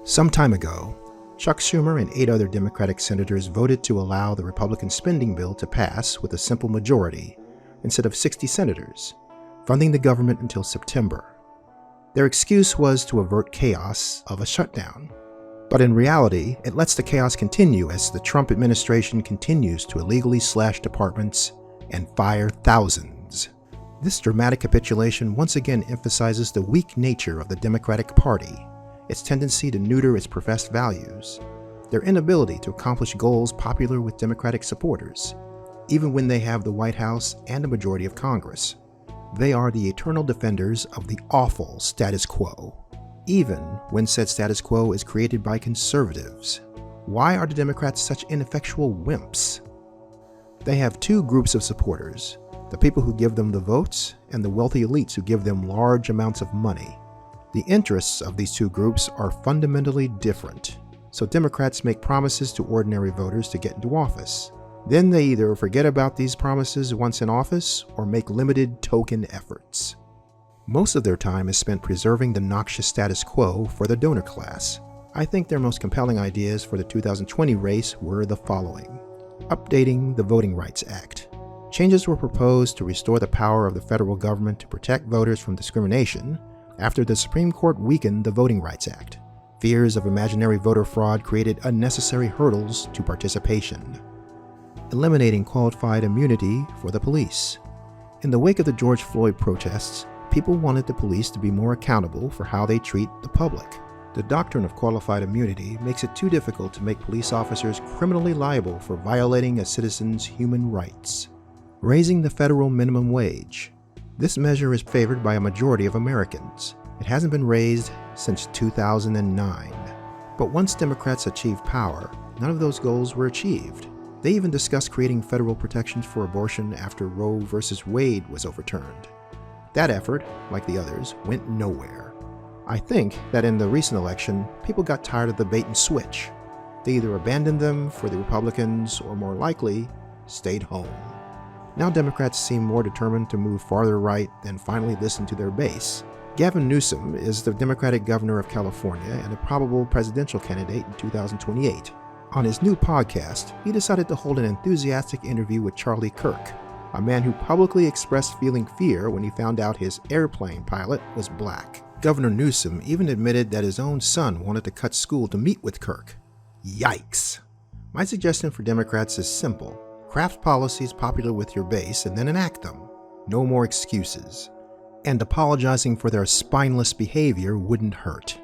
Some time ago, Chuck Schumer and 8 other Democratic senators voted to allow the Republican spending bill to pass with a simple majority instead of 60 senators, funding the government until September. Their excuse was to avert chaos of a shutdown. But in reality, it lets the chaos continue as the Trump administration continues to illegally slash departments and fire thousands. This dramatic capitulation once again emphasizes the weak nature of the Democratic Party, its tendency to neuter its professed values, their inability to accomplish goals popular with Democratic supporters, even when they have the White House and a majority of Congress. They are the eternal defenders of the awful status quo, even when said status quo is created by conservatives. Why are the Democrats such ineffectual wimps? They have 2 groups of supporters, the people who give them the votes and the wealthy elites who give them large amounts of money. The interests of these 2 groups are fundamentally different, so Democrats make promises to ordinary voters to get into office. Then they either forget about these promises once in office or make limited token efforts. Most of their time is spent preserving the noxious status quo for the donor class. I think their most compelling ideas for the 2020 race were the following. Updating the Voting Rights Act. Changes were proposed to restore the power of the federal government to protect voters from discrimination after the Supreme Court weakened the Voting Rights Act. Fears of imaginary voter fraud created unnecessary hurdles to participation. Eliminating qualified immunity for the police. In the wake of the George Floyd protests, people wanted the police to be more accountable for how they treat the public. The doctrine of qualified immunity makes it too difficult to make police officers criminally liable for violating a citizen's human rights. Raising the federal minimum wage. This measure is favored by a majority of Americans. It hasn't been raised since 2009. But once Democrats achieved power, none of those goals were achieved. They even discussed creating federal protections for abortion after Roe v. Wade was overturned. That effort, like the others, went nowhere. I think that in the recent election, people got tired of the bait and switch. They either abandoned them for the Republicans or, more likely, stayed home. Now Democrats seem more determined to move farther right than finally listen to their base. Gavin Newsom is the Democratic governor of California and a probable presidential candidate in 2028. On his new podcast, he decided to hold an enthusiastic interview with Charlie Kirk, a man who publicly expressed feeling fear when he found out his airplane pilot was black. Governor Newsom even admitted that his own son wanted to cut school to meet with Kirk. Yikes! My suggestion for Democrats is simple. Craft policies popular with your base and then enact them. No more excuses. And apologizing for their spineless behavior wouldn't hurt.